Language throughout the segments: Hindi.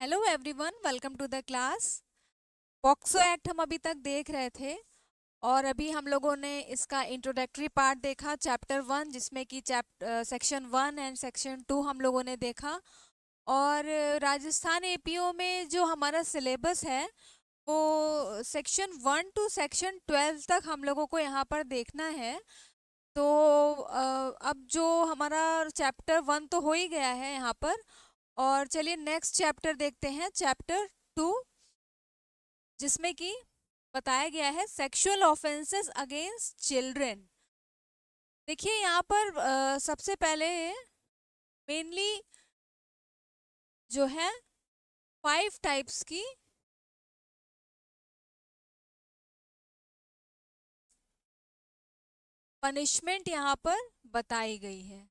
Hello everyone, welcome to the class. POCSO act हम अभी तक देख रहे थे और अभी हम लोगों ने इसका इंट्रोडक्टरी पार्ट देखा, चैप्टर 1, जिसमें कि सेक्शन 1 एंड सेक्शन 2 हम लोगों ने देखा। और राजस्थान एपीओ में जो हमारा सिलेबस है वो सेक्शन 1 टू सेक्शन 12 तक हम लोगों को यहाँ पर देखना है। तो अब जो हमारा चैप्टर 1 तो हो ही गया है यहाँ पर, और चलिए नेक्स्ट चैप्टर देखते हैं, चैप्टर 2, जिसमें कि बताया गया है सेक्सुअल ऑफेंसेस अगेंस्ट चिल्ड्रन। देखिए यहाँ पर सबसे पहले मेनली जो है 5 टाइप्स की पनिशमेंट यहाँ पर बताई गई है।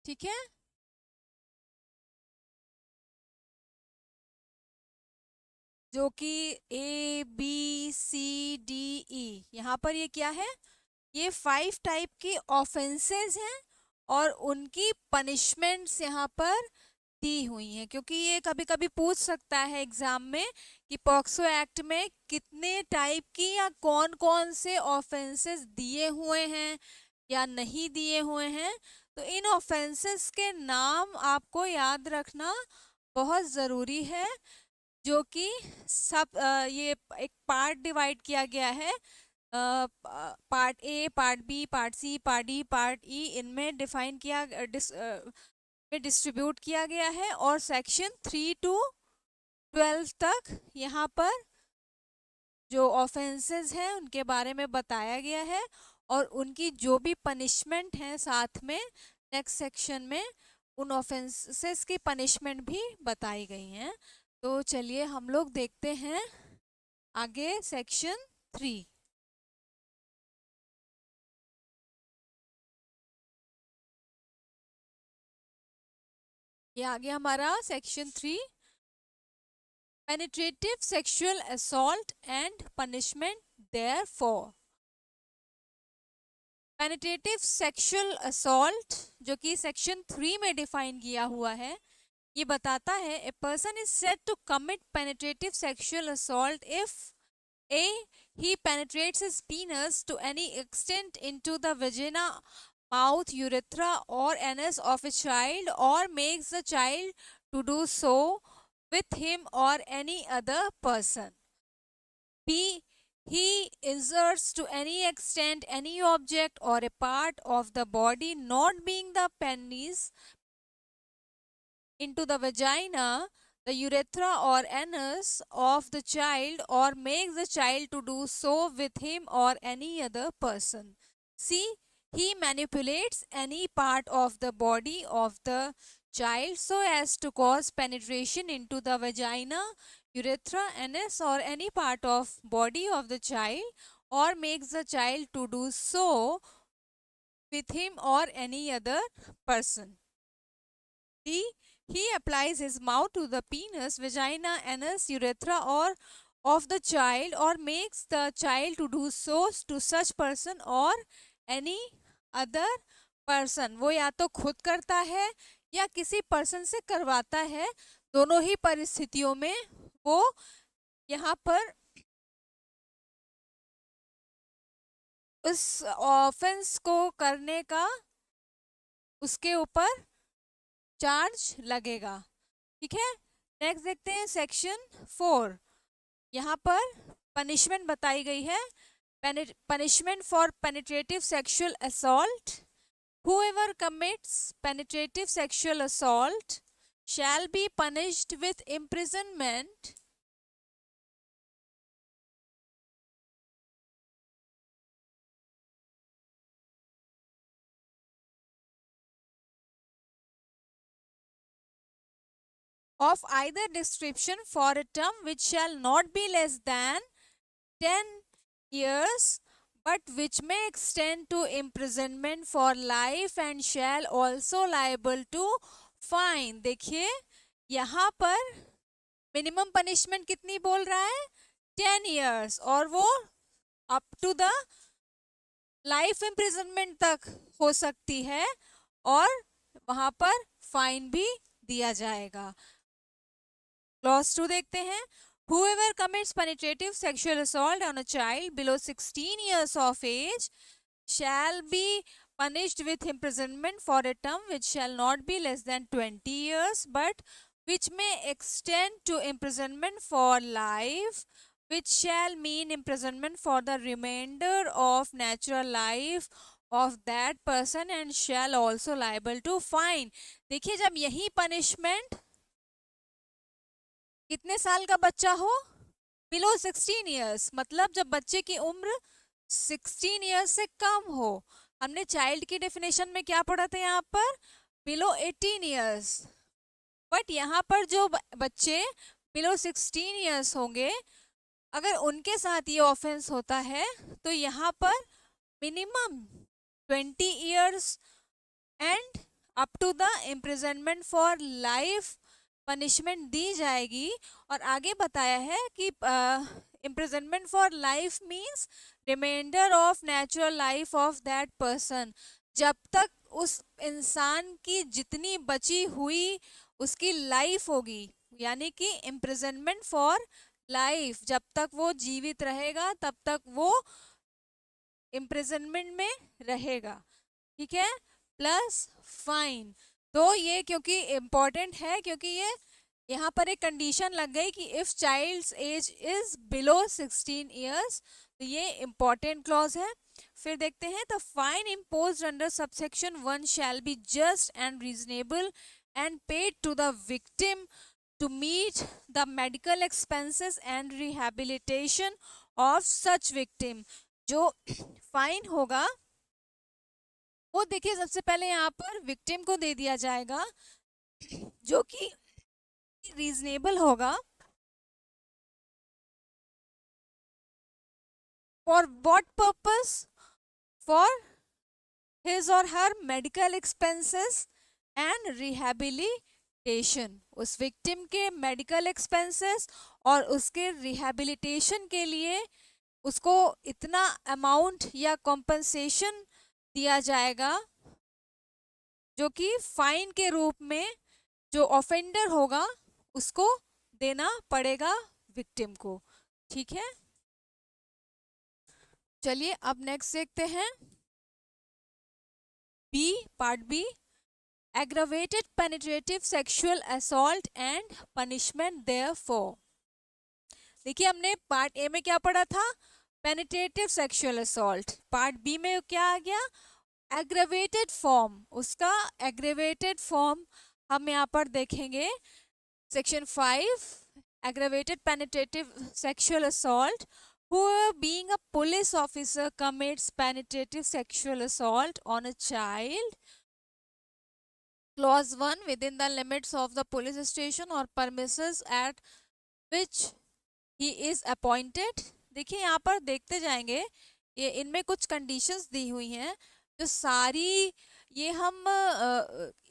ठीक है, जो कि ABCDE, यहाँ पर ये क्या है, ये 5 टाइप की ऑफेंसेस हैं और उनकी पनिशमेंट्स यहाँ पर दी हुई हैं। क्योंकि ये कभी कभी पूछ सकता है एग्जाम में कि पॉक्सो एक्ट में कितने टाइप की या कौन कौन से ऑफेंसेस दिए हुए हैं या नहीं दिए हुए हैं। तो इन ऑफेंसेस के नाम आपको याद रखना बहुत ज़रूरी है, जो कि ये एक पार्ट डिवाइड किया गया है, part A, part B, part C, part D, part E, इनमें डिफाइन किया में डिस्ट्रीब्यूट किया गया है। और सेक्शन 3 टू 12 तक यहाँ पर जो ऑफेंसेस हैं उनके बारे में बताया गया है और उनकी जो भी पनिशमेंट है साथ में नेक्स्ट सेक्शन में उन ऑफेंसेस की पनिशमेंट भी बताई गई हैं। तो चलिए हम लोग देखते हैं आगे सेक्शन 3। ये आगे हमारा section 3, penetrative sexual assault and punishment therefore. Penetrative sexual assault जो कि सेक्शन 3 में डिफाइन किया हुआ है, ये बताता है a person is said to commit penetrative sexual assault if a he penetrates his penis to any extent into the vagina, mouth, urethra or anus of a child or makes the child to do so with him or any other person. B. He inserts to any extent any object or a part of the body not being the penis into the vagina, the urethra or anus of the child or makes the child to do so with him or any other person. C. He manipulates any part of the body of the child so as to cause penetration into the vagina, urethra, anus or any part of body of the child or makes the child to do so with him or any other person. D. He applies his mouth to the penis, vagina, anus, urethra or of the child or makes the child to do so to such person or any other person. वो या तो खुद करता है या किसी पर्सन से करवाता है, दोनों ही परिस्थितियों में वो यहाँ पर उस ऑफेंस को करने का उसके ऊपर चार्ज लगेगा। ठीक है, नेक्स्ट देखते हैं सेक्शन 4। यहाँ पर पनिशमेंट बताई गई है, punishment for penetrative sexual assault. Whoever commits penetrative sexual assault shall be punished with imprisonment of either description for a term which shall not be less than 10 years but which may extend to imprisonment for life and shall also liable to fine। देखिए यहाँ पर मिनिमम पनिशमेंट कितनी बोल रहा है, 10 years, और वो up to the life imprisonment तक हो सकती है और वहां पर फाइन भी दिया जाएगा। क्लॉज 2 देखते हैं। Whoever commits penetrative sexual assault on a child below 16 years of age shall be punished with imprisonment for a term which shall not be less than 20 years, but which may extend to imprisonment for life, which shall mean imprisonment for the remainder of natural life of that person and shall also liable to fine। देखिए, जब यही पनिशमेंट कितने साल का बच्चा हो, बिलो 16 ईयर्स, मतलब जब बच्चे की उम्र 16 ईयर्स से कम हो। हमने चाइल्ड की डेफिनेशन में क्या पढ़ा था यहाँ पर, बिलो 18 ईयर्स। बट यहाँ पर जो बच्चे बिलो 16 ईयर्स होंगे, अगर उनके साथ ये ऑफेंस होता है तो यहाँ पर minimum 20 years and up to the imprisonment for life punishment दी जाएगी। और आगे बताया है कि imprisonment for life means reminder of natural life of that person, जब तक उस इंसान की जितनी बची हुई उसकी लाइफ होगी, यानी कि इम्प्रिजनमेंट फॉर लाइफ, जब तक वो जीवित रहेगा तब तक वो इम्प्रिजनमेंट में रहेगा। ठीक है, प्लस फाइन। तो ये क्योंकि इम्पॉर्टेंट है, क्योंकि ये यहाँ पर एक कंडीशन लग गई कि if child's age is below 16 years, तो ये इम्पॉर्टेंट क्लॉज है। फिर देखते हैं, the fine imposed under subsection 1 shall be just and reasonable and paid to the victim to meet the medical expenses and rehabilitation of such victim। जो फाइन होगा वो देखिए सबसे पहले यहाँ पर विक्टिम को दे दिया जाएगा, जो कि रीजनेबल होगा। For what purpose, for his और हर मेडिकल एक्सपेंसेस एंड रिहेबिलिटेशन, उस विक्टिम के मेडिकल एक्सपेंसेस और उसके रिहेबिलिटेशन के लिए उसको इतना अमाउंट या कॉम्पनसेशन दिया जाएगा, जो कि फाइन के रूप में जो ऑफेंडर होगा उसको देना पड़ेगा विक्टिम को। ठीक है, चलिए अब नेक्स्ट देखते हैं B, part B, aggravated penetrative sexual assault and punishment therefor. देखिए, हमने पार्ट ए में क्या पढ़ा था, penetrative sexual assault. Part B में क्या आ गया, एग्रावेटेड फॉर्म। उसका एग्रावेटेड फॉर्म हम यहाँ पर देखेंगे, section 5, aggravated penetrative sexual assault, who being a police officer commits penetrative sexual assault on a child, clause 1, within the limits of the police station or premises at which he is appointed। देखिए, यहाँ पर देखते जाएंगे, ये इनमें कुछ कंडीशंस दी हुई हैं जो सारी ये हम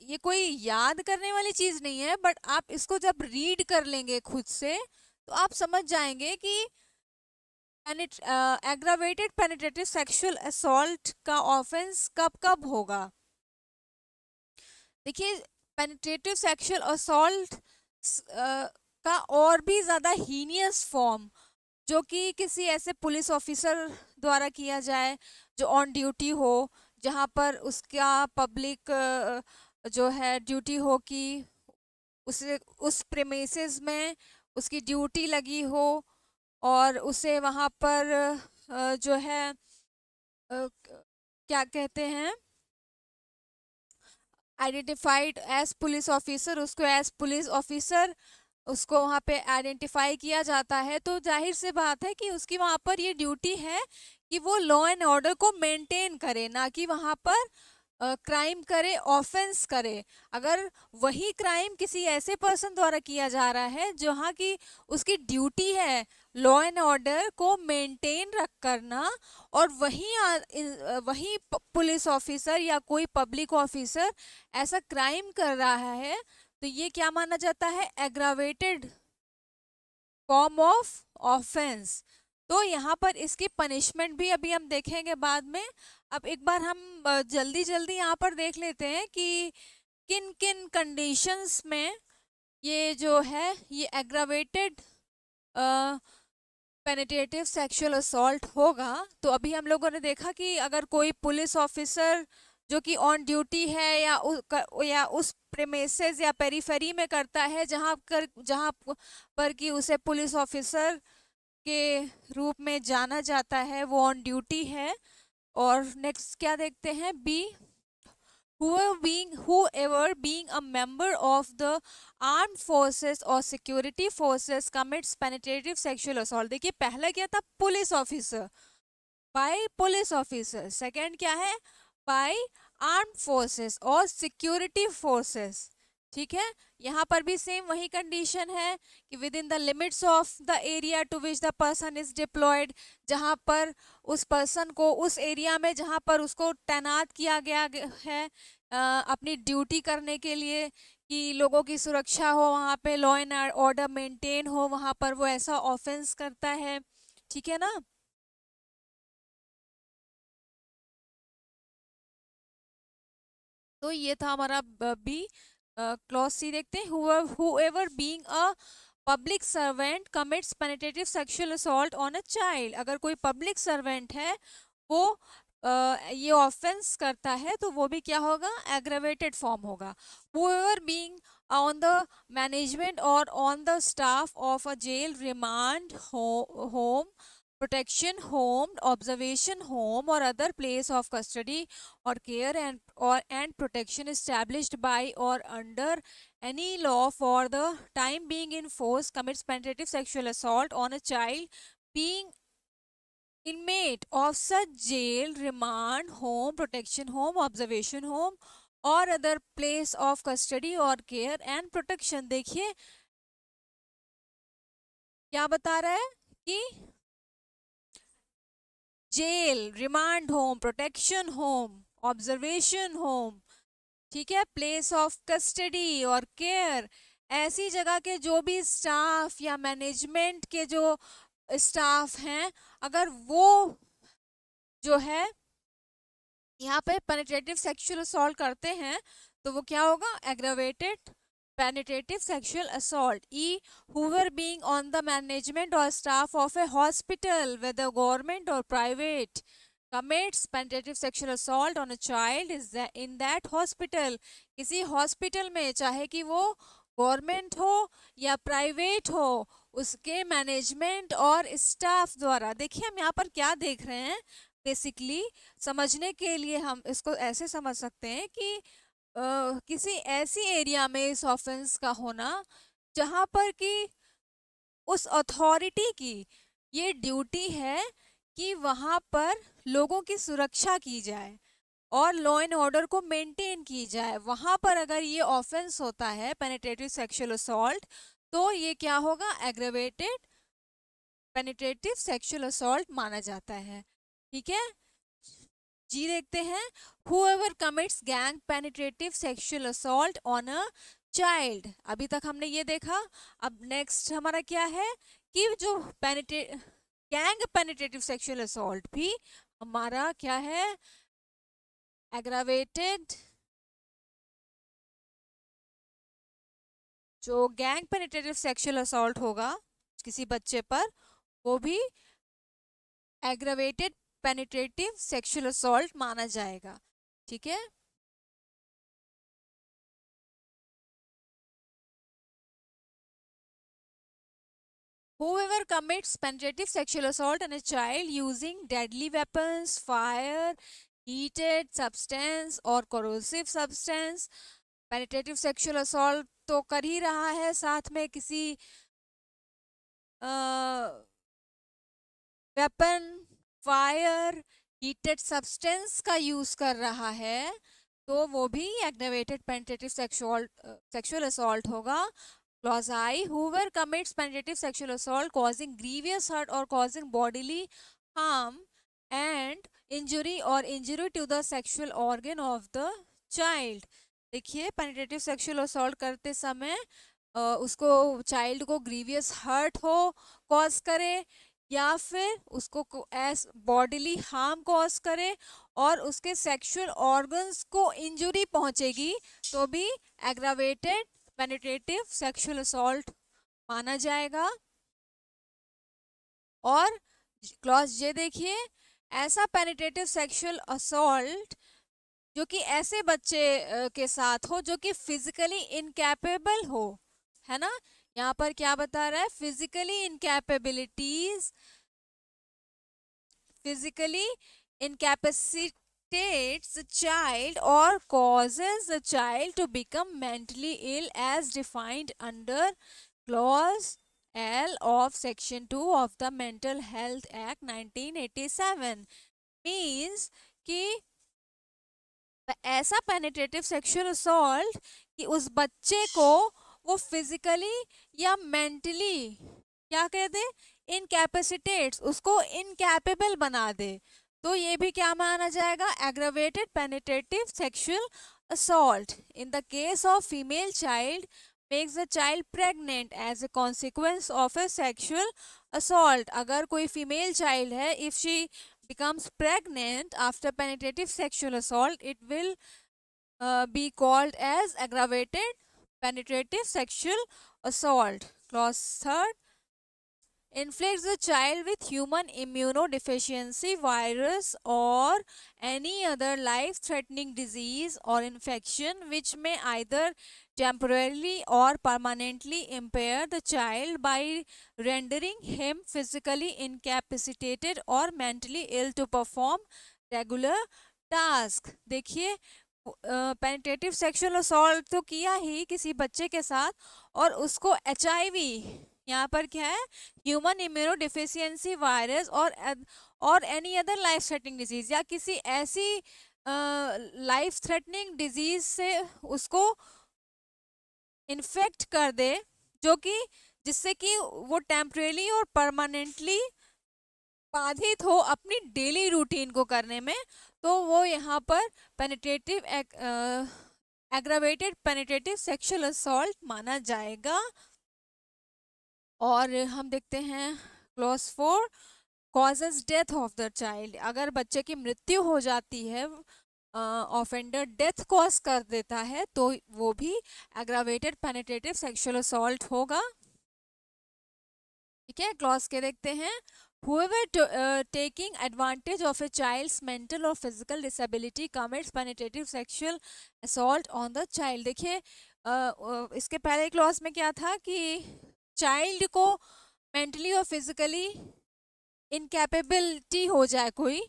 ये कोई याद करने वाली चीज नहीं है, बट आप इसको जब रीड कर लेंगे खुद से तो आप समझ जाएंगे कि एग्रावेटेड पेनिट्रेटिव सेक्सुअल असॉल्ट का ऑफेंस कब कब होगा। देखिए, पेनिट्रेटिव सेक्सुअल असॉल्ट का और भी ज्यादा हीनियस फॉर्म, जो कि किसी ऐसे पुलिस ऑफिसर द्वारा किया जाए जो ऑन ड्यूटी हो, जहाँ पर उसका पब्लिक जो है ड्यूटी हो कि उसे उस प्रेमिसेस में उसकी ड्यूटी लगी हो और उसे वहाँ पर जो है क्या कहते हैं, आइडेंटिफाइड एज पुलिस ऑफिसर, उसको एज पुलिस ऑफिसर उसको वहाँ पे आइडेंटिफाई किया जाता है। तो जाहिर सी बात है कि उसकी वहाँ पर ये ड्यूटी है कि वो लॉ एंड ऑर्डर को मेंटेन करे, ना कि वहाँ पर क्राइम करे, ऑफेंस करे। अगर वही क्राइम किसी ऐसे पर्सन द्वारा किया जा रहा है जहाँ की उसकी ड्यूटी है लॉ एंड ऑर्डर को मेंटेन रख करना, और वही पुलिस ऑफिसर या कोई पब्लिक ऑफिसर ऐसा क्राइम कर रहा है, तो ये क्या माना जाता है, एग्रावेटेड फॉर्म ऑफ ऑफेंस। तो यहाँ पर इसकी पनिशमेंट भी अभी हम देखेंगे बाद में। अब एक बार हम जल्दी जल्दी यहाँ पर देख लेते हैं कि किन किन कंडीशंस में ये जो है ये एग्रावेटेड पेनिट्रेटिव सेक्सुअल असॉल्ट होगा। तो अभी हम लोगों ने देखा कि अगर कोई पुलिस ऑफिसर जो कि ऑन ड्यूटी है या उस प्रेमिसेस या पेरीफेरी में करता है जहाँ पर कि उसे पुलिस ऑफिसर के रूप में जाना जाता है, वो ऑन ड्यूटी है। और नेक्स्ट क्या देखते हैं, B, whoever being a member of the armed forces or security forces commits penetrative sexual assault। देखिए पहला क्या था, police officer, by police officer. Second क्या है, बाय आर्म्ड फोर्सेस और सिक्योरिटी फोर्सेस। ठीक है, यहाँ पर भी सेम वही कंडीशन है कि within the limits of the area to which the person is deployed, जहाँ पर उस पर्सन को उस एरिया में जहाँ पर उसको तैनात किया गया है अपनी ड्यूटी करने के लिए कि लोगों की सुरक्षा हो, वहाँ पे लॉ एंड ऑर्डर मेंटेन हो, वहाँ पर वो ऐसा ऑफेंस करता है। ठीक है ना। तो ये था हमारा बी। क्लॉज सी देखते हैं, whoever being a public servant commits penetrative sexual assault on a child. अगर कोई पब्लिक सर्वेंट है वो ये ऑफेंस करता है तो वो भी क्या होगा, एग्रेवेटेड फॉर्म होगा। whoever being on the management or on the staff of a jail, remand home, protection home, observation home or other place of custody or care and protection established by or under any law for the time being in force commits penetrative sexual assault on a child being inmate of such jail, remand home, protection home, observation home और अदर प्लेस ऑफ कस्टडी और केयर एंड प्रोटेक्शन। देखिए क्या बता रहा है कि jail, remand home, protection home, observation home, ठीक है, प्लेस ऑफ कस्टडी और केयर, ऐसी जगह के जो भी स्टाफ या मैनेजमेंट के जो स्टाफ हैं, अगर वो जो है यहाँ पे पेनिट्रेटिव सेक्सुअल असॉल्ट करते हैं तो वो क्या होगा, aggravated penetrative sexual assault। E, whoever being on the management or staff of a hospital, whether government or private, commits penetrative sexual assault on a child is that in that hospital, किसी हॉस्पिटल में, चाहे कि वो गवर्नमेंट हो या प्राइवेट हो, उसके मैनेजमेंट और स्टाफ द्वारा। देखिए हम यहाँ पर क्या देख रहे हैं, बेसिकली समझने के लिए हम इसको ऐसे समझ सकते हैं कि किसी ऐसी एरिया में इस ऑफेंस का होना जहां पर कि उस अथॉरिटी की ये ड्यूटी है कि वहां पर लोगों की सुरक्षा की जाए और लॉ एंड ऑर्डर को मेंटेन की जाए। वहां पर अगर ये ऑफेंस होता है पेनिट्रेटिव सेक्सुअल असॉल्ट तो ये क्या होगा, एग्रेवेटेड पेनिट्रेटिव सेक्सुअल असॉल्ट माना जाता है। ठीक है, जी देखते हैं, whoever commits gang penetrative sexual assault on a child। अभी तक हमने ये देखा। अब नेक्स्ट हमारा क्या है कि जो गैंग पेनिट्रेटिव सेक्सुअल असॉल्ट भी हमारा क्या है, एग्रावेटेड। जो गैंग पेनिट्रेटिव सेक्सुअल असॉल्ट होगा किसी बच्चे पर वो भी एग्रावेटेड पेनिट्रेटिव सेक्सुअल असॉल्ट माना जाएगा। ठीक है, whoever commits penetrative sexual assault on a child using deadly weapons, fire, heated substance or corrosive substance, penetrative sexual assault तो कर ही रहा है, साथ में किसी वेपन, फायर, हीटेड सब्सटेंस का यूज कर रहा है तो वो भी एग्रेवेटेड पेनिट्रेटिव सेक्सुअल असॉल्ट होगा। Clause I, whoever commits penetrative sexual assault causing grievous hurt or causing bodily harm and injury or injury to the sexual organ of the child। देखिए पेनिट्रेटिव सेक्सुअल असॉल्ट करते समय उसको चाइल्ड को ग्रीवियस हर्ट हो, कॉज करे या फिर उसको एस बॉडीली हार्म कॉज करे और उसके सेक्सुअल ऑर्गन्स को इंजुरी पहुंचेगी तो भी एग्रावेटेड पेनिट्रेटिव सेक्सुअल असॉल्ट माना जाएगा। और क्लॉज जे देखिए, ऐसा पेनिट्रेटिव सेक्सुअल असॉल्ट जो कि ऐसे बच्चे के साथ हो जो कि फिजिकली इनकैपेबल हो, है ना। यहाँ पर क्या बता रहा है, physically इनकैपेबिलिटीज, physically incapacitates the child or causes the child to become mentally ill as defined under clause L of section 2 of the Mental Health Act 1987 means कि ऐसा पेनिट्रेटिव सेक्सुअल असॉल्ट कि उस बच्चे को वो फिजिकली या मेंटली क्या कह दे, इनकैपेसिटेट्स, उसको इनकैपेबल बना दे, तो ये भी क्या माना जाएगा, aggravated penetrative sexual assault. In the case of female child makes the child pregnant as a consequence of a sexual assault. अगर कोई female child है, if she becomes pregnant after penetrative sexual assault, it will be called as aggravated penetrative sexual assault. Clause 3rd, inflicts the child with human immunodeficiency virus or any other life-threatening disease or infection which may either temporarily or permanently impair the child by rendering him physically incapacitated or mentally ill to perform regular task. देखिए, पेनिट्रेटिव सेक्सुअल असॉल्ट तो किया ही किसी बच्चे के साथ और उसको HIV, यहाँ पर क्या है, ह्यूमन इम्यूनो डिफिशियंसी वायरस और any other life threatening disease, या किसी ऐसी लाइफ थ्रेटनिंग डिजीज से उसको इन्फेक्ट कर दे जो कि जिससे कि वो टेम्परेली और परमानेंटली बाधित हो अपनी डेली रूटीन को करने में, तो वो यहाँ पर penetrative aggravated penetrative sexual assault माना जाएगा। और हम देखते हैं clause 4, causes death of the child. अगर बच्चे की मृत्यु हो जाती है, ऑफेंडर डेथ कॉज कर देता है, तो वो भी एग्रावेटेड पेनिट्रेटिव सेक्सुअल असॉल्ट होगा। ठीक है, क्लॉज के देखते हैं, whoever taking advantage of a child's mental or physical disability commits penetrative sexual assault on the child। देखिए इसके पहले क्लॉज में क्या था कि चाइल्ड को मेंटली और फिजिकली इनकैपेबिलिटी हो जाए कोई,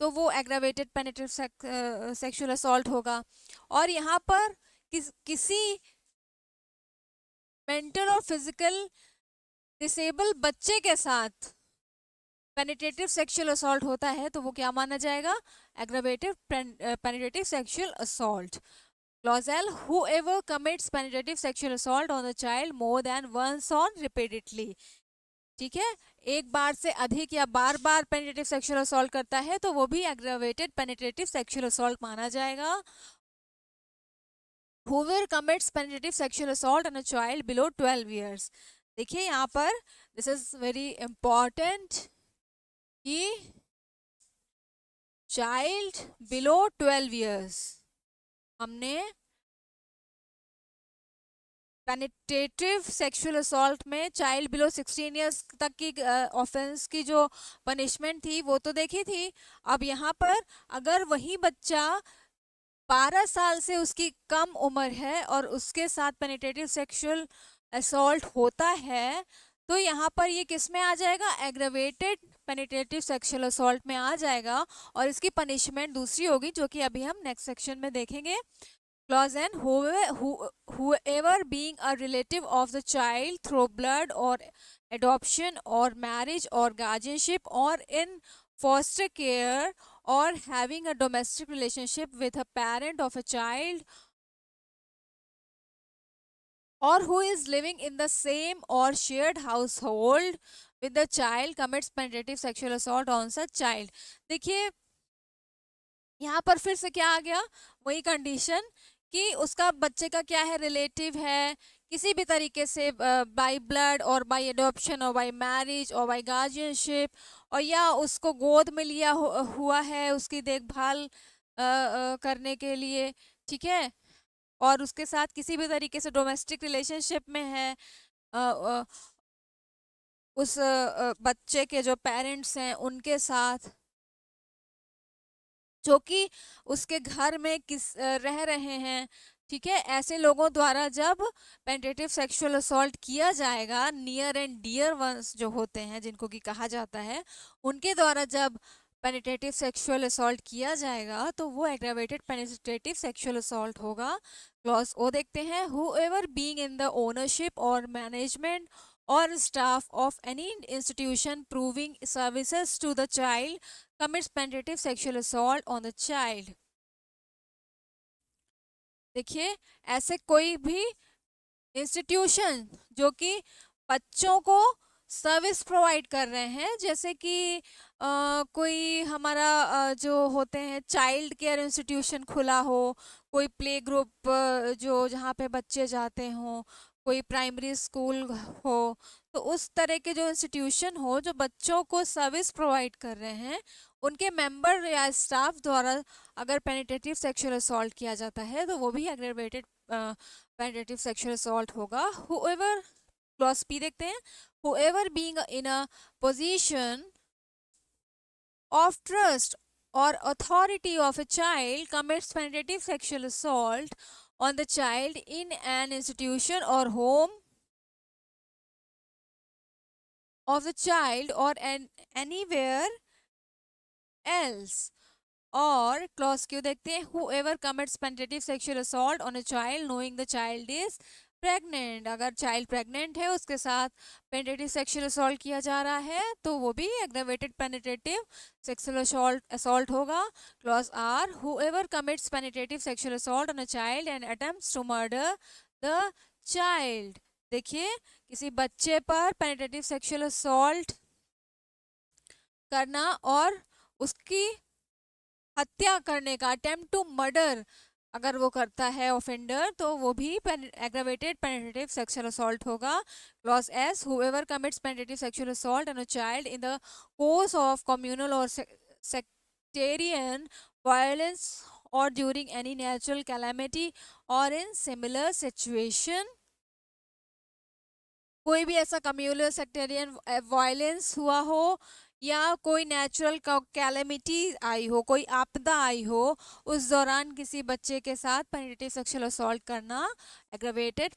तो वो एग्रावेटेड पेनिट्रेटिव सेक्सुअल असॉल्ट होगा। और यहाँ पर किसी मेंटल और फिजिकल डिसेबल बच्चे के साथ पेनिट्रेटिव सेक्सुअल असॉल्ट होता है तो वो क्या माना जाएगा, aggravated penetrative sexual assault. Clause L, whoever commits penetrative sexual assault on a child more than once on repeatedly। ठीक है, एक बार से अधिक या बार बार पेनिट्रेटिव सेक्सुअल असॉल्ट करता है तो वो भी एग्रावेटेड पेनिट्रेटिव सेक्सुअल असॉल्ट माना जाएगा। whoever commits penetrative sexual assault on a child below 12 years। देखिए यहाँ पर दिस इज वेरी इंपॉर्टेंट कि चाइल्ड बिलो 12 years, हमने पेनिट्रेटिव सेक्सुअल असॉल्ट में चाइल्ड बिलो 16 इयर्स तक की ऑफेंस की जो पनिशमेंट थी वो तो देखी थी। अब यहाँ पर अगर वही बच्चा 12 साल से उसकी कम उम्र है और उसके साथ पेनिट्रेटिव सेक्सुअल असॉल्ट होता है, तो यहाँ पर ये किस में आ जाएगा, एग्रावेटेड पेनिट्रेटिव सेक्सुअल असॉल्ट में आ जाएगा। और इसकी पनिशमेंट दूसरी होगी जो कि अभी हम नेक्स्ट सेक्शन में देखेंगे। Clause N, whoever being a relative of the child through blood or adoption or marriage or guardianship or in foster care or having a domestic relationship with a parent of a child or who is living in the same or shared household with the child commits penetrative sexual assault on such child। देखिए यहाँ पर फिर से क्या आ गया, वही कंडीशन कि उसका बच्चे का क्या है, रिलेटिव है किसी भी तरीके से बाय ब्लड और बाय एडॉप्शन और बाय मैरिज और बाय गार्जियनशिप, और या उसको गोद में लिया हुआ है उसकी देखभाल करने के लिए, ठीक है, और उसके साथ किसी भी तरीके से डोमेस्टिक रिलेशनशिप में है, अ, अ, उस बच्चे के जो पेरेंट्स हैं उनके साथ, जो कि उसके घर में रह रहे हैं, ठीक है, ऐसे लोगों द्वारा जब पेनिट्रेटिव सेक्सुअल असॉल्ट किया जाएगा, नियर एंड डियर वंस जो होते हैं जिनको कि कहा जाता है, उनके द्वारा जब पेनिट्रेटिव सेक्सुअल असॉल्ट किया जाएगा तो वो एग्रावेटेड पेनिट्रेटिव सेक्सुअल असॉल्ट होगा। क्लॉज ओ देखते हैं, whoever being in the ownership or management or staff of any institution proving services to the child commits penetrative sexual assault on the child। देखिए, ऐसे कोई भी इंस्टीट्यूशन जो कि बच्चों को सर्विस प्रोवाइड कर रहे हैं, जैसे कि कोई हमारा जो होते हैं चाइल्ड केयर इंस्टीट्यूशन खुला हो, कोई प्ले ग्रुप जो जहाँ पे बच्चे जाते हों, कोई प्राइमरी स्कूल हो, तो उस तरह के जो इंस्टीट्यूशन हो जो बच्चों को सर्विस प्रोवाइड कर रहे हैं, उनके मेंबर या स्टाफ द्वारा अगर पेनिट्रेटिव सेक्सुअल असॉल्ट किया जाता है तो वो भी एग्रेवेटेड पेनिट्रेटिव सेक्सुअल असॉल्ट होगा। whoever, क्लॉज पी देखते हैं, whoever being in a position of trust or authority of a child commits penetrative sexual assault on the child in an institution or home of the child or anywhere else। और क्लॉज क्यू देखते हैं, whoever commits penetrative sexual assault on a child knowing the child is pregnant, अगर चाइल्ड प्रेग्नेंट है उसके साथ पेनिट्रेटिव सेक्सुअल असॉल्ट किया जा रहा है तो वो भी एग्रावेटेड पेनिट्रेटिव सेक्सुअल असॉल्ट होगा। Clause R, whoever commits penetrative sexual assault on a child and attempts to murder the child। देखिए, किसी बच्चे पर पेनिट्रेटिव सेक्सुअल असॉल्ट करना और उसकी हत्या करने का, अटेम्प्ट टू मर्डर अगर वो करता है ऑफेंडर, तो वो भी एग्रावेटेड पेनिट्रेटिव सेक्सुअल असॉल्ट होगा। Clause S, whoever commits penetrative sexual assault on a child in the course of communal or sectarian violence or during any natural calamity or in similar situation। कोई भी ऐसा कम्युनल सेक्टेरियन वायलेंस हुआ हो या कोई नेचुरल कैलेमिटी आई हो, कोई आपदा आई हो, उस दौरान किसी बच्चे के साथ पेनिट्रेटिव सेक्सुअल असॉल्ट करना एग्रावेटेड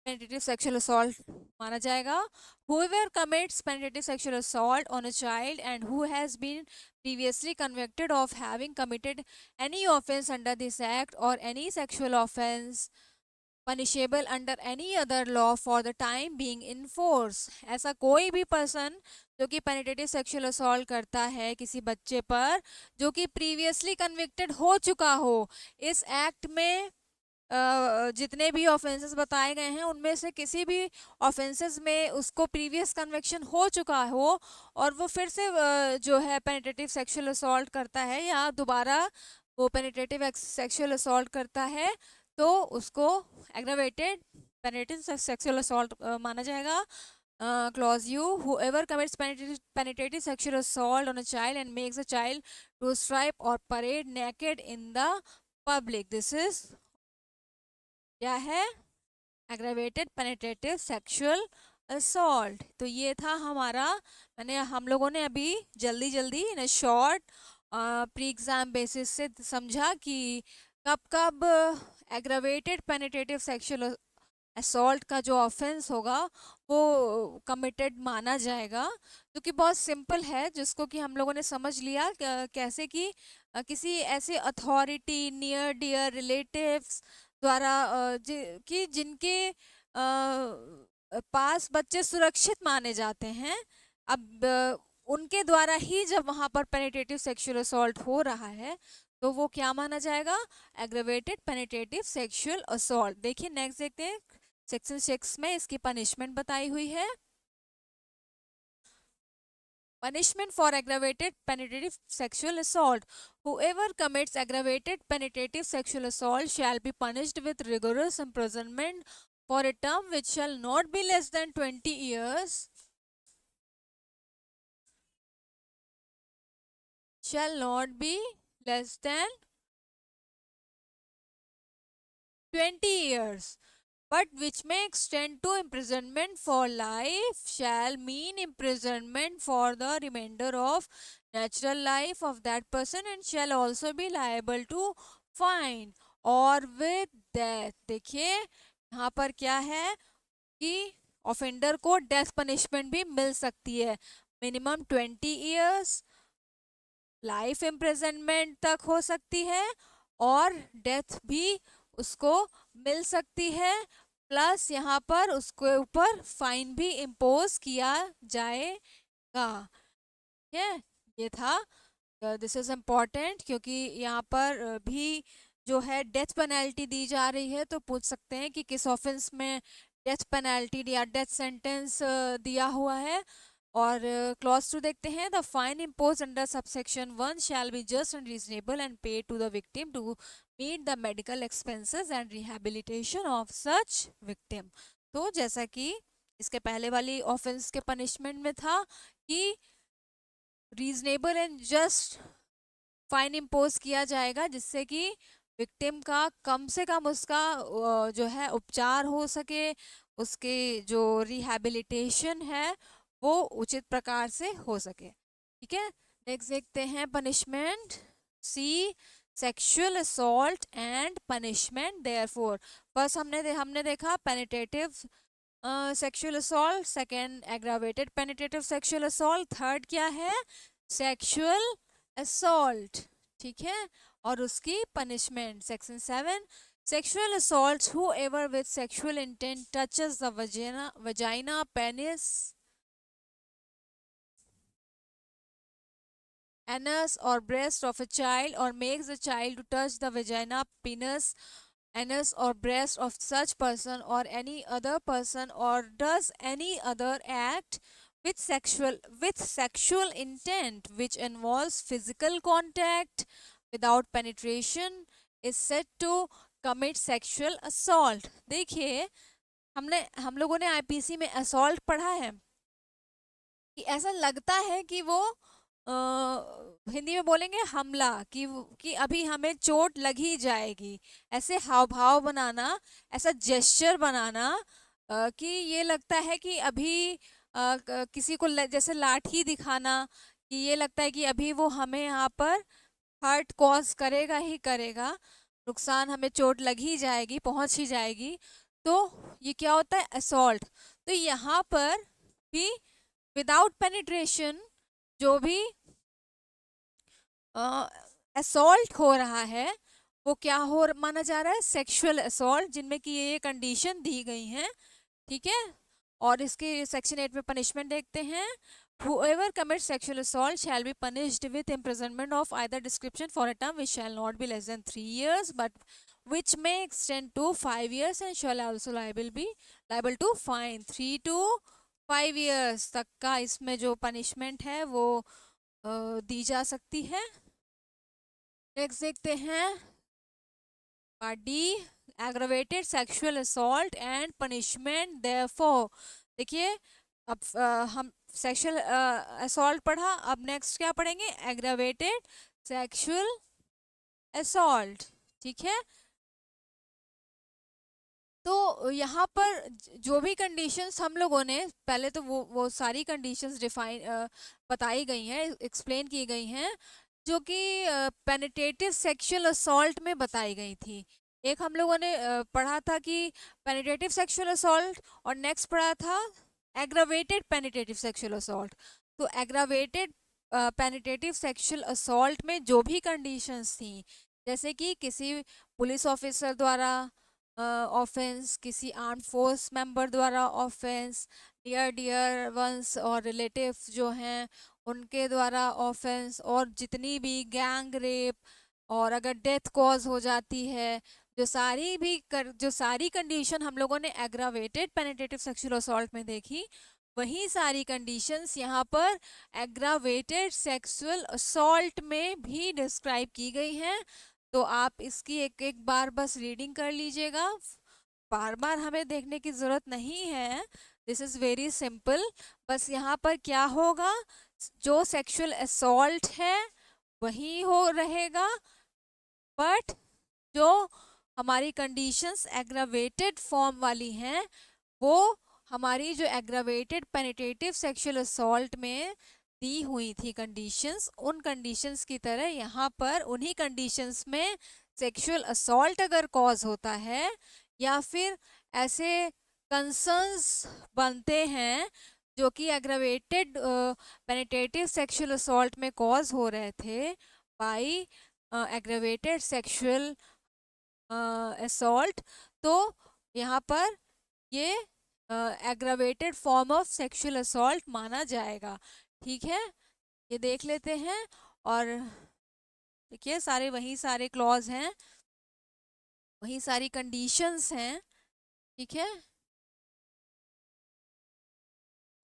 पेनिट्रेटिव सेक्सुअल असॉल्ट माना जाएगा। whoever commits penetrative sexual assault on a child and who has been previously convicted of having committed any offense under this act or any sexual offense punishable under any other law for the time being in force। ऐसा कोई भी पर्सन जो कि पेनिट्रेटिव सेक्सुअल असॉल्ट करता है किसी बच्चे पर जो कि प्रीवियसली कन्विक्टेड हो चुका हो, इस एक्ट में जितने भी ऑफेंसेस बताए गए हैं उनमें से किसी भी ऑफेंसेस में उसको प्रीवियस कन्विक्शन हो चुका हो और वो फिर से जो है पेनिट्रेटिव सेक्सुअल असॉल्ट करता है या दोबारा वो पेनिट्रेटिव सेक्सुअल असॉल्ट करता है, तो उसको एग्रावेटेड पेनिट्रेटिव सेक्सुअल असॉल्ट माना जाएगा। Clause you, whoever commits penetrative sexual assault on a child and makes a child to stripe or parade naked in the public, this is क्या है, एग्रावेटेड पेनिट्रेटिव सेक्सुअल असॉल्ट। तो ये था हमारा, मैंने हम लोगों ने अभी जल्दी जल्दी in short pre exam basis से समझा कि कब कब एग्रावेटेड पेनिट्रेटिव सेक्सुअल असॉल्ट का जो ऑफेंस होगा वो कमिटेड माना जाएगा, जो कि बहुत सिंपल है, जिसको कि हम लोगों ने समझ लिया कैसे कि किसी ऐसे अथॉरिटी, नियर डियर रिलेटिव्स द्वारा कि जिनके पास बच्चे सुरक्षित माने जाते हैं, अब उनके द्वारा ही जब वहाँ पर पेनिट्रेटिव सेक्सुअल असॉल्ट हो रहा है तो वो क्या माना जाएगा, एग्रावेटेड पेनिट्रेटिव सेक्सुअल असॉल्ट। देखिए नेक्स्ट देखते हैं, सेक्शन 6 में इसकी पनिशमेंट बताई हुई है। Punishment for aggravated penetrative sexual assault. Whoever commits aggravated penetrative sexual assault shall be punished with rigorous imprisonment for a term which shall not be less than 20 years. Shall not be less than 20 years, but which may extend to imprisonment for life, shall mean imprisonment for the remainder of natural life of that person, and shall also be liable to fine or with death. देखिए यहाँ पर क्या है कि ऑफेंडर को डेथ पनिशमेंट भी मिल सकती है, मिनिमम 20 years, लाइफ इम्प्रिजनमेंट तक हो सकती है और डेथ भी उसको मिल सकती है, प्लस यहाँ पर उसके ऊपर फाइन भी इम्पोज किया जाएगा। ठीक है, ये था, दिस इज इम्पॉर्टेंट क्योंकि यहाँ पर भी जो है डेथ पेनल्टी दी जा रही है, तो पूछ सकते हैं कि किस ऑफेंस में डेथ पेनल्टी या डेथ सेंटेंस दिया हुआ है। और क्लॉज 2 देखते हैं, the fine impose under subsection 1 shall be just and reasonable and pay to the victim to meet the medical expenses and rehabilitation of such victim. तो जैसा कि इसके पहले वाली ऑफेंस के पनिशमेंट में था कि reasonable and just fine impose किया जाएगा जिससे कि विक्टिम का कम से कम उसका जो है उपचार हो सके, उसके जो रिहैबिलिटेशन है वो उचित प्रकार से हो सके। ठीक है, नेक्स्ट देखते हैं punishment C, sexual assault and punishment. Therefor first हमने देखा penetrative sexual assault, second aggravated penetrative sexual assault, third क्या है सेक्सुअल असॉल्ट। ठीक है, और उसकी punishment section 7, sexual assaults whoever with sexual intent touches the vagina, penis, anus or breast of a child or makes the child to touch the vagina, penis, anus or breast of such person or any other person or does any other act with sexual intent which involves physical contact without penetration is said to commit sexual assault। देखिए हम लोगों ने आईपीसी में असॉल्ट पढ़ा है कि ऐसा लगता है कि वो हिंदी में बोलेंगे हमला, कि अभी हमें चोट लग ही जाएगी, ऐसे हाव भाव बनाना, ऐसा जेस्चर बनाना कि ये लगता है कि अभी किसी को जैसे लाठी दिखाना कि ये लगता है कि अभी वो हमें यहाँ पर हर्ट कॉज करेगा ही करेगा, नुकसान, हमें चोट लग ही जाएगी, पहुंच ही जाएगी, तो ये क्या होता है असॉल्ट। तो यहाँ पर भी विदाउट पेनिट्रेशन जो भी असॉल्ट हो रहा है वो क्या हो माना जा रहा है सेक्सुअल असॉल्ट, जिनमें कि ये कंडीशन दी गई हैं। ठीक है, और इसके सेक्शन 8 में पनिशमेंट देखते हैं, whoever commits sexual assault shall be punished with imprisonment of either description for a term which shall not be less than 3 years but which may extend to 5 years and shall also liable to fine 3 to 5 years तक का इसमें जो पनिशमेंट है वो दी जा सकती है। नेक्स्ट देखते हैं part D, aggravated sexual assault and punishment. Therefor देखिए अब हम सेक्सुअल असॉल्ट पढ़ा, अब नेक्स्ट क्या पढ़ेंगे एग्रावेटेड सेक्सुअल असॉल्ट। ठीक है, तो यहाँ पर जो भी कंडीशंस हम लोगों ने पहले तो वो सारी कंडीशंस डिफाइन बताई गई हैं, एक्सप्लेन की गई हैं, जो कि पेनिट्रेटिव सेक्सुअल असॉल्ट में बताई गई थी। एक हम लोगों ने पढ़ा था कि पेनिट्रेटिव सेक्सुअल असॉल्ट, और नेक्स्ट पढ़ा था एग्रावेटेड पेनिट्रेटिव सेक्सुअल असॉल्ट। तो एग्रावेटेड पेनिट्रेटिव सेक्सुअल असॉल्ट में जो भी कंडीशंस थी, जैसे कि किसी पुलिस ऑफिसर द्वारा ऑफेंस, किसी आर्म फोर्स मेंबर द्वारा ऑफेंस, नियर डियर वंस और रिलेटिव जो हैं उनके द्वारा ऑफेंस, और जितनी भी गैंग रेप, और अगर डेथ कॉज हो जाती है, जो सारी कंडीशन हम लोगों ने एग्रावेटेड पेनिट्रेटिव सेक्सुअल असॉल्ट में देखी, वही सारी कंडीशंस यहाँ पर एग्रावेटेड सेक्सुअल असॉल्ट में भी डिस्क्राइब की गई हैं। तो आप इसकी एक एक बार बस रीडिंग कर लीजिएगा, बार बार हमें देखने की जरूरत नहीं है। This is very simple. बस यहाँ पर क्या होगा, जो सेक्सुअल असॉल्ट है वही हो रहेगा, बट जो हमारी कंडीशंस एग्रावेटेड फॉर्म वाली हैं वो हमारी जो एग्रावेटेड पेनिट्रेटिव सेक्सुअल असॉल्ट में दी हुई थी कंडीशंस, उन कंडीशंस की तरह यहाँ पर उन्हीं कंडीशंस में सेक्सुअल असॉल्ट अगर कॉज होता है या फिर ऐसे कंसर्न्स बनते हैं जो कि एग्रावेटेड पेनिट्रेटिव सेक्सुअल असॉल्ट में कॉज हो रहे थे बाय एग्रावेटेड सेक्सुअल असॉल्ट, तो यहाँ पर ये aggravated form of sexual assault माना जाएगा। ठीक है, ये देख लेते हैं। और देखिए सारे वही सारे क्लॉज हैं, वही सारी कंडीशंस हैं। ठीक है,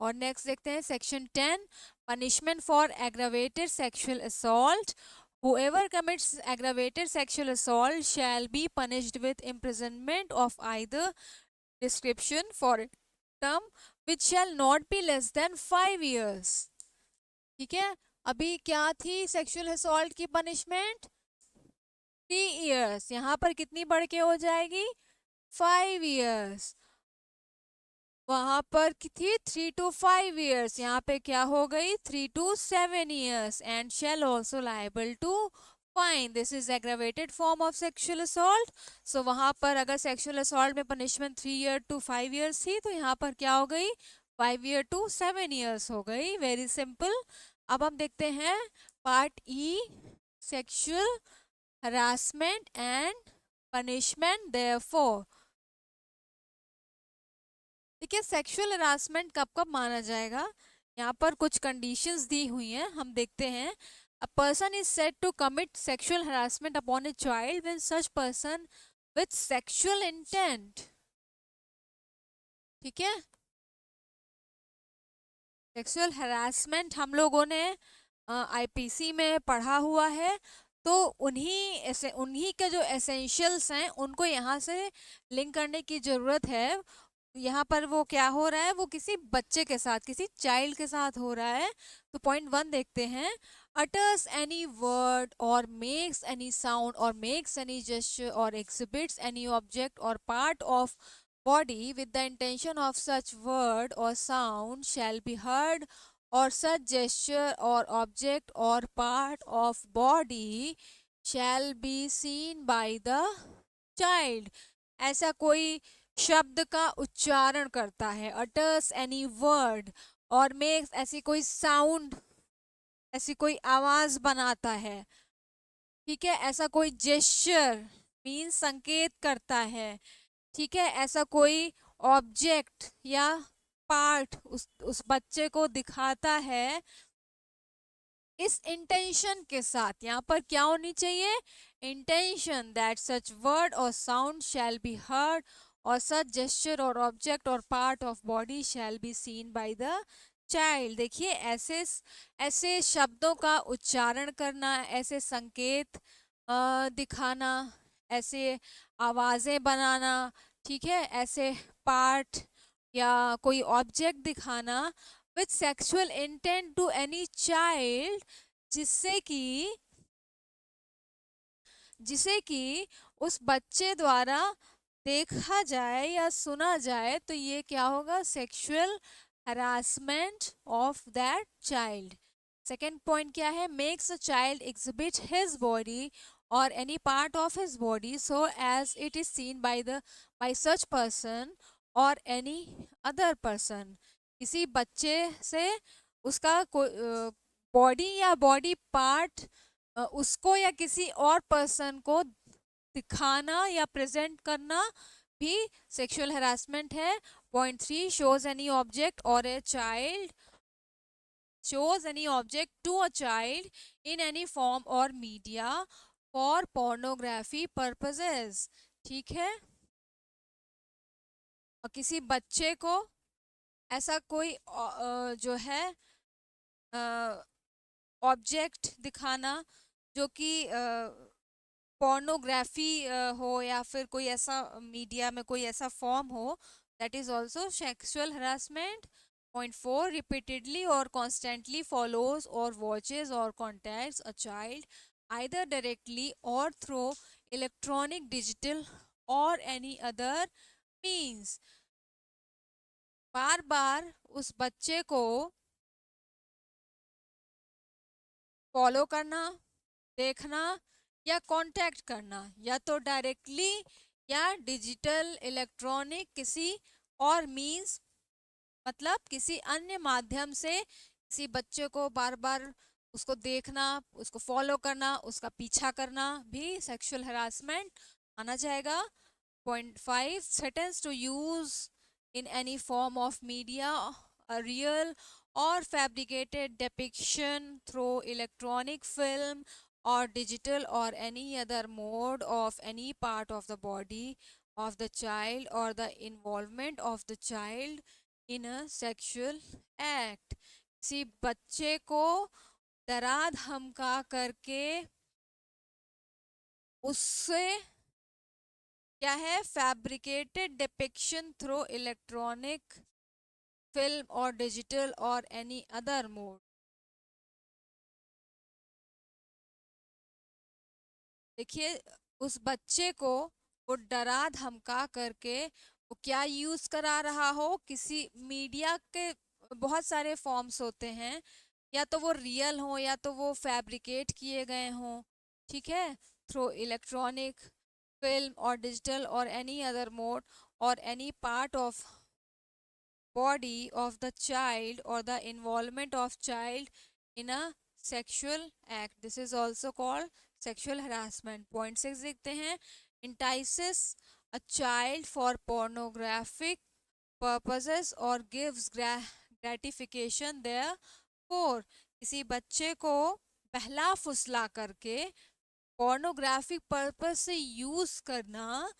और नेक्स्ट देखते हैं section 10, punishment for aggravated sexual assault. Whoever commits aggravated sexual assault shall be punished with imprisonment of either description for a term which shall not be less than 5 years। ठीक है, अभी क्या थी सेक्सुअल असॉल्ट की पनिशमेंट? 3 years, यहाँ पर कितनी बढ़ के हो जाएगी? 5 years। वहां पर थी 3 to 5 years, यहाँ पे क्या हो गई 3 to 7 years। And shall also liable to fine, this is aggravated form of sexual assault. So वहां पर अगर सेक्सुअल असॉल्ट में पनिशमेंट 3 year to 5 years थी, तो यहाँ पर क्या हो गई 5 year to 7 years हो गई। Very simple. अब हम देखते हैं part E, sexual harassment and punishment therefor. देखिए सेक्सुअल हरासमेंट कब कब माना जाएगा, यहाँ पर कुछ कंडीशंस दी हुई हैं, हम देखते हैं। A person is said to commit sexual harassment upon a child when such person with sexual intent. ठीक है, सेक्सुअल हरासमेंट हम लोगों ने आईपीसी में पढ़ा हुआ है, तो उन्हीं के जो एसेंशियल्स हैं उनको यहाँ से लिंक करने की ज़रूरत है। यहाँ पर वो क्या हो रहा है, वो किसी बच्चे के साथ, किसी चाइल्ड के साथ हो रहा है। तो पॉइंट 1 देखते हैं। utters any word or makes any sound or makes any gesture or exhibits any object or part of body with the intention of such word or sound shall be heard, or such gesture or object or part of body shall be seen by the child। ऐसा कोई शब्द का उच्चारण करता है, utters any word, और makes ऐसी कोई साउंड, ऐसी कोई आवाज बनाता है। ठीक है, ऐसा कोई जेस्चर मीन संकेत करता है। ठीक है, ऐसा कोई ऑब्जेक्ट या पार्ट उस बच्चे को दिखाता है इस इंटेंशन के साथ। यहाँ पर क्या होनी चाहिए, इंटेंशन दैट सच वर्ड और साउंड शैल बी हर्ड, और सच जेस्चर और ऑब्जेक्ट और part of body shall be seen by the child. देखिए ऐसे ऐसे शब्दों का उच्चारण करना, ऐसे संकेत दिखाना, ऐसे आवाज़ें बनाना, ठीक है, ऐसे पार्ट या कोई ऑब्जेक्ट दिखाना with sexual intent to any child, जिसे कि उस बच्चे द्वारा देखा जाए या सुना जाए, तो ये क्या होगा, sexual harassment of that child. Second point क्या है, makes a child exhibit his body or any part of his body so as it is seen by such person or any other person। किसी बच्चे से उसका बॉडी या बॉडी पार्ट उसको या किसी और पर्सन को दिखाना या प्रेजेंट करना भी सेक्सुअल हरासमेंट है। Point 3, shows any object to a child in any form or media for pornography purposes। ठीक है, और किसी बच्चे को ऐसा कोई जो है ऑब्जेक्ट दिखाना जो कि पोर्नोग्राफी हो, या फिर कोई ऐसा मीडिया में कोई ऐसा फॉर्म हो, that is also sexual harassment. Point 4, repeatedly और कॉन्स्टेंटली फॉलोज और वॉचेज और contacts a child either directly और थ्रू इलेक्ट्रॉनिक, डिजिटल और एनी अदर मीन्स. बार बार उस बच्चे को फॉलो करना, देखना या कांटेक्ट करना, या तो डायरेक्टली या डिजिटल, इलेक्ट्रॉनिक, किसी और मींस, मतलब किसी अन्य माध्यम से किसी बच्चे को बार बार उसको देखना, उसको फॉलो करना, उसका पीछा करना भी सेक्सुअल हरासमेंट माना जाएगा. Point 5, threatens to use in any form of media a real or fabricated depiction through electronic film or digital or any other mode of any part of the body of the child or the involvement of the child in a sexual act. किसी बच्चे को डरा धमका करके उससे क्या है, fabricated depiction through electronic film और डिजिटल और एनी अदर मोड. देखिए, उस बच्चे को वो डरा धमका करके वो क्या यूज करा रहा हो, किसी मीडिया के बहुत सारे फॉर्म्स होते हैं, या तो वो रियल हो या तो वो फैब्रिकेट किए गए हों, ठीक है, थ्रू इलेक्ट्रॉनिक फिल्म और डिजिटल और एनी अदर मोड और any part of body of the child or the involvement of child in a sexual act. This is also called sexual harassment. Point 6 देखते हैं. Entices a child for pornographic purposes or gives gratification therefore. किसी बच्चे को बहला फुसला करके पोर्नोग्राफिक पर्पस से यूज करना,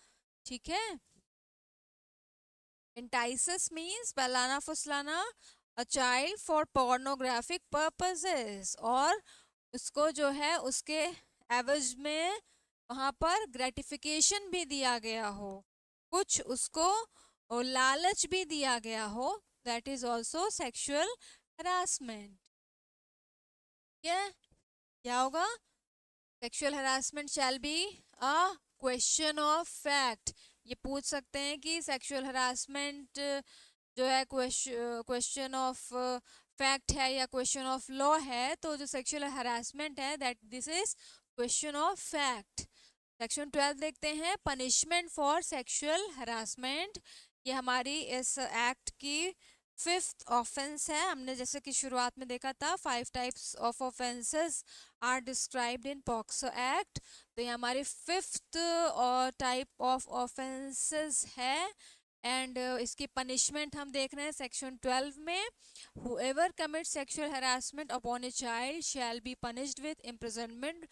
ठीक है. Entices means बहलाना फुसलाना a child for pornographic purposes, और उसको जो है उसके एवज में वहाँ पर ग्रेटिफिकेशन भी दिया गया हो, कुछ उसको लालच भी दिया गया हो, that is also sexual harassment. क्या होगा? Sexual harassment shall be a question of fact. ये पूछ सकते हैं कि सेक्सुअल हरासमेंट जो है क्वेश्चन ऑफ फैक्ट है या क्वेश्चन ऑफ लॉ है. तो जो सेक्सुअल हरासमेंट है, that this is question of fact. Section 12 देखते हैं. Punishment for sexual harassment. ये हमारी इस एक्ट की फिफ्थ ऑफेंस है. हमने जैसे कि शुरुआत में देखा था 5 types of offences are described in POCSO act. तो ये हमारी फिफ्थ टाइप ऑफ ऑफेंसेस है. एंड इसकी पनिशमेंट हम देख रहे हैं सेक्शन 12 में. whoever commits sexual harassment upon a child shall be punished with imprisonment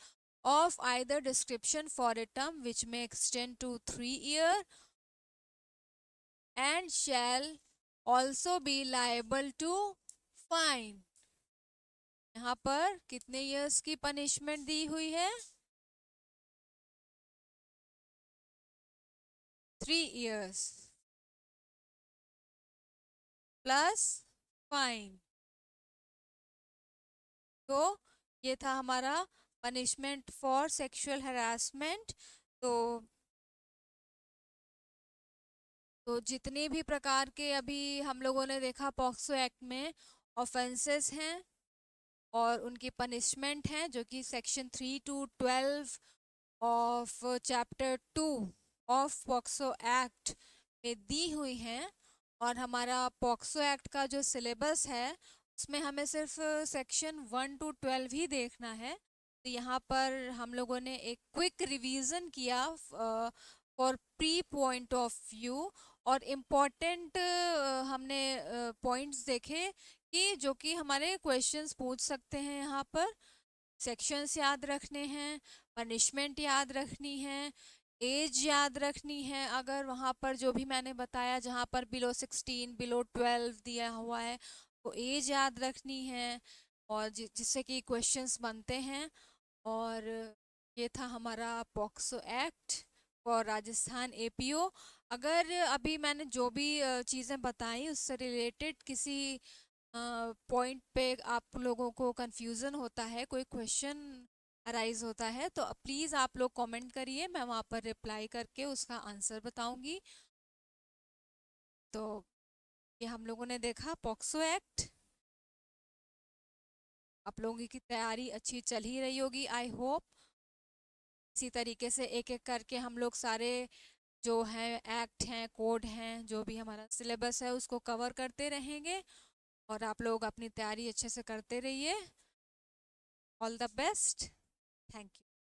of either description for a term which may extend to 3 years and shall also be liable to fine. यहाँ पर कितने इयर्स की पनिशमेंट दी हुई है? 3 years प्लस फाइन. तो ये था हमारा पनिशमेंट फॉर सेक्सुअल हरासमेंट. तो जितने भी प्रकार के अभी हम लोगों ने देखा पॉक्सो एक्ट में ऑफेंसेस हैं और उनकी पनिशमेंट हैं, जो कि section 3 to 12 of chapter 2 of POCSO act में दी हुई हैं. और हमारा पॉक्सो एक्ट का जो सिलेबस है उसमें हमें सिर्फ सेक्शन 1 to 12 ही देखना है. तो यहाँ पर हम लोगों ने एक क्विक रिवीजन किया for pre point of view, और इम्पॉर्टेंट हमने पॉइंट्स देखे कि जो कि हमारे क्वेश्चंस पूछ सकते हैं. यहाँ पर सेक्शंस याद रखने हैं, पनिशमेंट याद रखनी है, एज याद रखनी है, अगर वहाँ पर जो भी मैंने बताया जहाँ पर बिलो 16 बिलो 12 दिया हुआ है वो एज याद रखनी है, और जिससे कि क्वेश्चंस बनते हैं। और ये था हमारा POCSO act for Rajasthan APO. अगर अभी मैंने जो भी चीज़ें बताई उससे रिलेटेड किसी पॉइंट पे आप लोगों को कंफ्यूजन होता है, कोई क्वेश्चन अराइज होता है, तो प्लीज़ आप लोग कमेंट करिए, मैं वहाँ पर रिप्लाई करके उसका आंसर बताऊंगी। तो ये हम लोगों ने देखा पॉक्सो एक्ट। आप लोगों की तैयारी अच्छी चल ही रही होगी, आई होप। इसी तरीके से एक एक करके हम लोग सारे जो हैं एक्ट हैं, कोड हैं, जो भी हमारा सिलेबस है उसको कवर करते रहेंगे, और आप लोग अपनी तैयारी अच्छे से करते रहिए। All the best. Thank you.